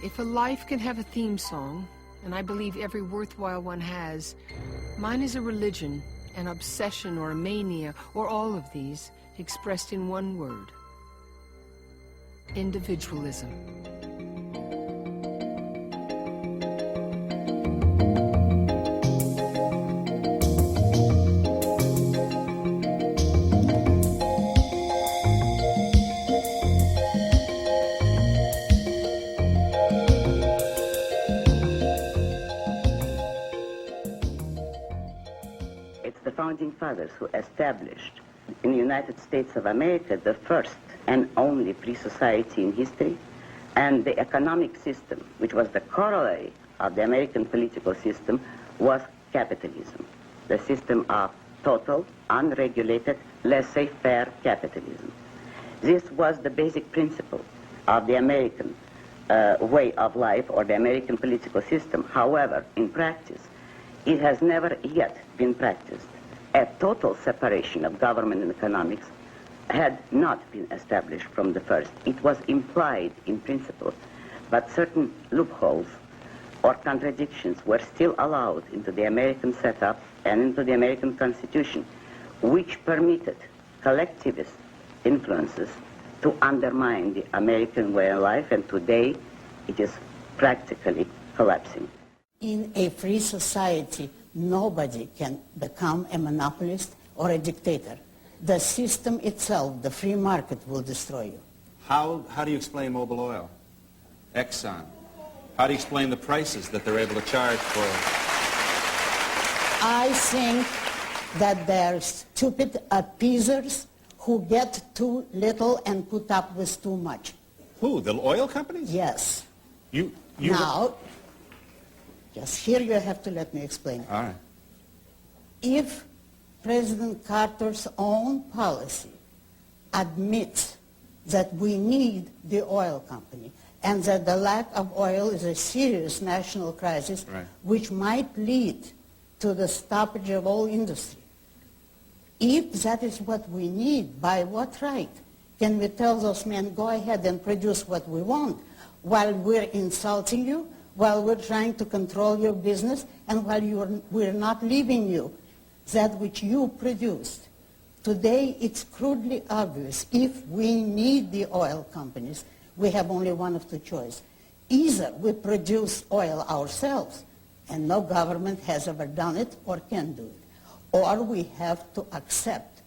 If a life can have a theme song, and I believe every worthwhile one has, mine is a religion, an obsession or a mania, or all of these, expressed in one word: individualism. Founding fathers who established in the United States of America the first and only free society in history, and the economic system, which was the corollary of the American political system, was capitalism, the system of total, unregulated, laissez-faire capitalism. This was the basic principle of the American way of life, or the American political system. However, in practice, it has never yet been practiced. A total separation of government and economics had not been established from the first. It was implied in principle, but certain loopholes or contradictions were still allowed into the American setup and into the American Constitution, which permitted collectivist influences to undermine the American way of life, and today it is practically collapsing. In a free society, nobody can become a monopolist or a dictator. The system itself, the free market, will destroy you. How do you explain Mobil Oil, Exxon? How do you explain the prices that they're able to charge for? I think that they're stupid appeasers who get too little and put up with too much. Who, the oil companies? Yes. You now, just here you have to let me explain. All right. If President Carter's own policy admits that we need the oil company and that the lack of oil is a serious national crisis, right, which might lead to the stoppage of all industry, if that is what we need, by what right can we tell those men, go ahead and produce what we want, while we're insulting you, while we're trying to control your business, and while we're not leaving you that which you produced? Today, it's crudely obvious. If we need the oil companies, we have only one of two choices. Either we produce oil ourselves, and no government has ever done it or can do it, or we have to accept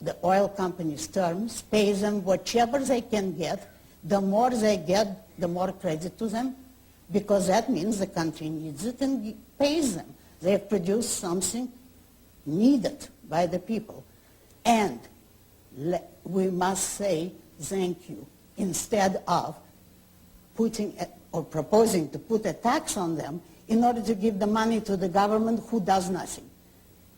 the oil companies' terms, pay them whatever they can get. The more they get, the more credit to them, because that means the country needs it and pays them. They have produced something needed by the people. And we must say thank you, instead of putting or proposing to put a tax on them in order to give the money to the government, who does nothing.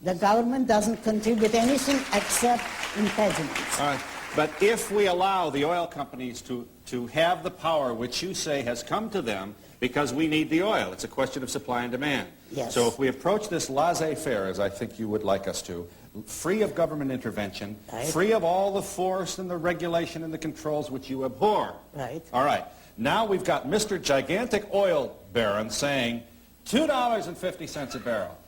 The government doesn't contribute anything except impediments. All right. But if we allow the oil companies to have the power which you say has come to them because we need the oil, it's a question of supply and demand. Yes. So if we approach this laissez-faire, as I think you would like us to, free of government intervention, right, free of all the force and the regulation and the controls which you abhor. Right. All right. Now we've got Mr. Gigantic Oil Baron saying $2.50 a barrel,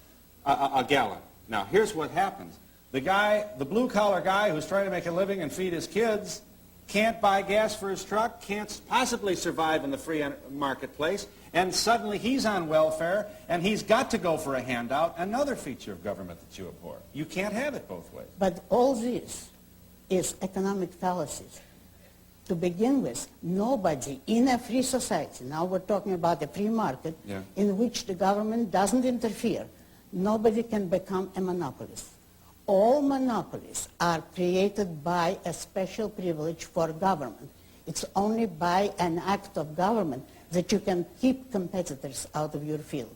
a gallon. Now here's what happens. The guy, the blue-collar guy who's trying to make a living and feed his kids, can't buy gas for his truck, can't possibly survive in the free marketplace, and suddenly he's on welfare, and he's got to go for a handout, another feature of government that you abhor. You can't have it both ways. But all this is economic fallacies. To begin with, nobody in a free society, now we're talking about a free market, yeah, in which the government doesn't interfere, nobody can become a monopolist. All monopolies are created by a special privilege for government. It's only by an act of government that you can keep competitors out of your field.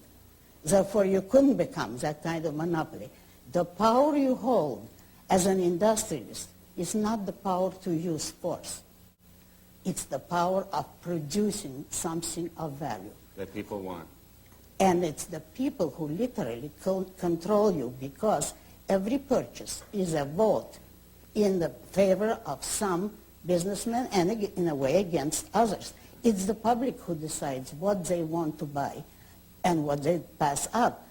Therefore, you couldn't become that kind of monopoly. The power you hold as an industrialist is not the power to use force. It's the power of producing something of value. That people want. And it's the people who literally control you, because every purchase is a vote in the favor of some businessmen and in a way against others. It's the public who decides what they want to buy and what they pass up.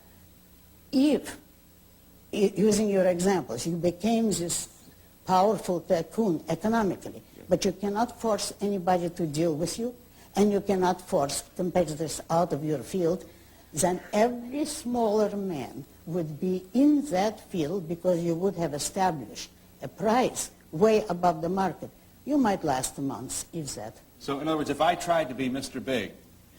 If, using your examples, you became this powerful tycoon economically, but you cannot force anybody to deal with you, and you cannot force competitors out of your field, then every smaller man would be in that field because you would have established a price way above the market. You might last months, if that. So in other words, if I tried to be Mr. Big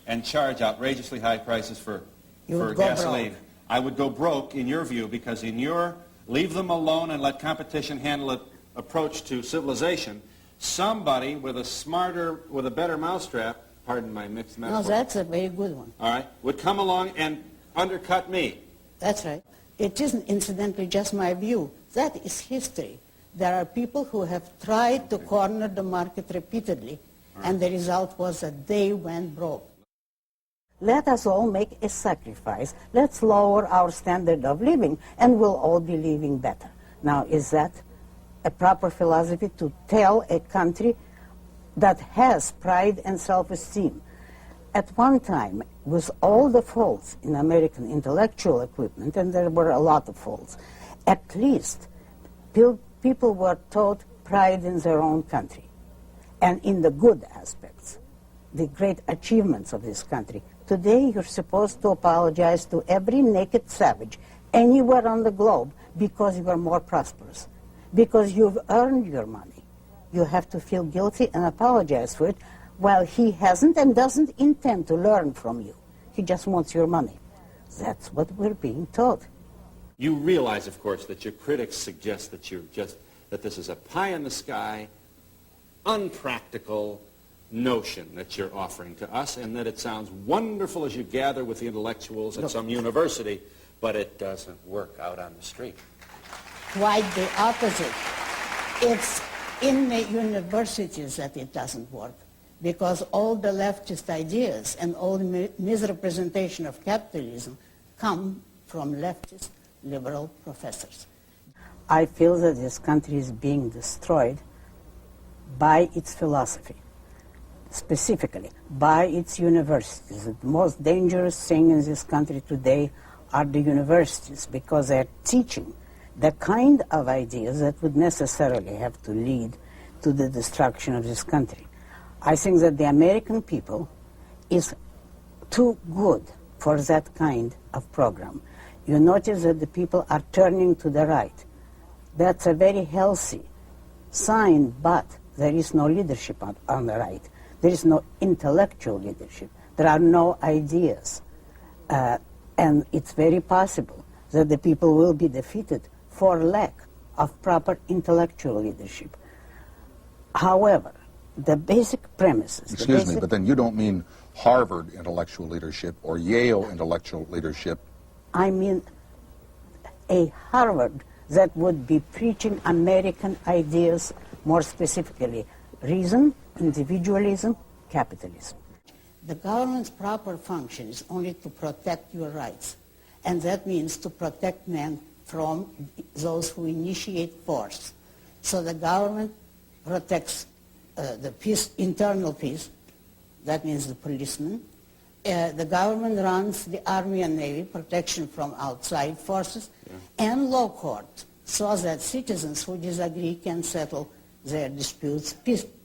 and charge outrageously high prices for gasoline, broke. I would go broke in your view, because in your leave them alone and let competition handle it approach to civilization, somebody with a better mousetrap, pardon my mixed metaphor. No, that's a very good one. All right, would come along and undercut me. That's right. It isn't incidentally just my view. That is history. There are people who have tried to corner the market repeatedly, and the result was that they went broke. Let us all make a sacrifice. Let's lower our standard of living, and we'll all be living better. Now, is that a proper philosophy to tell a country that has pride and self-esteem? At one time, with all the faults in American intellectual equipment, and there were a lot of faults, at least people were taught pride in their own country and in the good aspects, the great achievements of this country. Today, you're supposed to apologize to every naked savage anywhere on the globe because you are more prosperous, because you've earned your money. You have to feel guilty and apologize for it, while he hasn't and doesn't intend to learn from you. He just wants your money. That's what we're being taught. You realize, of course, that your critics suggest that this is a pie-in-the-sky, unpractical notion that you're offering to us, and that it sounds wonderful as you gather with the intellectuals at some university, but it doesn't work out on the street. Quite the opposite. It's in the universities that it doesn't work, because all the leftist ideas and all the misrepresentation of capitalism come from leftist liberal professors. I feel that this country is being destroyed by its philosophy, specifically by its universities. The most dangerous thing in this country today are the universities, because they're teaching the kind of ideas that would necessarily have to lead to the destruction of this country. I think that the American people is too good for that kind of program. You notice that the people are turning to the right. That's a very healthy sign, but there is no leadership on the right. There is no intellectual leadership. There are no ideas. And it's very possible that the people will be defeated for lack of proper intellectual leadership. However, the basic premises... Excuse me, but then you don't mean Harvard intellectual leadership or Yale intellectual leadership. I mean a Harvard that would be preaching American ideas, more specifically reason, individualism, capitalism. The government's proper function is only to protect your rights, and that means to protect men from those who initiate force. So the government protects the peace, internal peace, that means the policemen. The government runs the army and navy, protection from outside forces, and law court, so that citizens who disagree can settle their disputes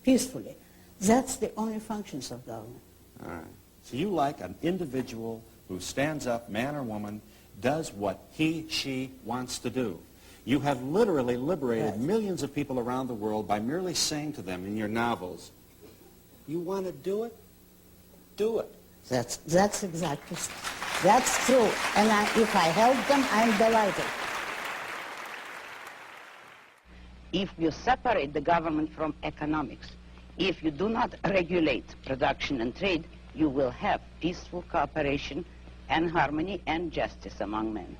peacefully. That's the only functions of government. All right. So you like an individual who stands up, man or woman, does what he, she wants to do. You have literally liberated millions of people around the world by merely saying to them in your novels, you want to do it? Do it. That's exactly, that's true. And if I help them, I'm delighted. If you separate the government from economics, if you do not regulate production and trade, you will have peaceful cooperation and harmony and justice among men.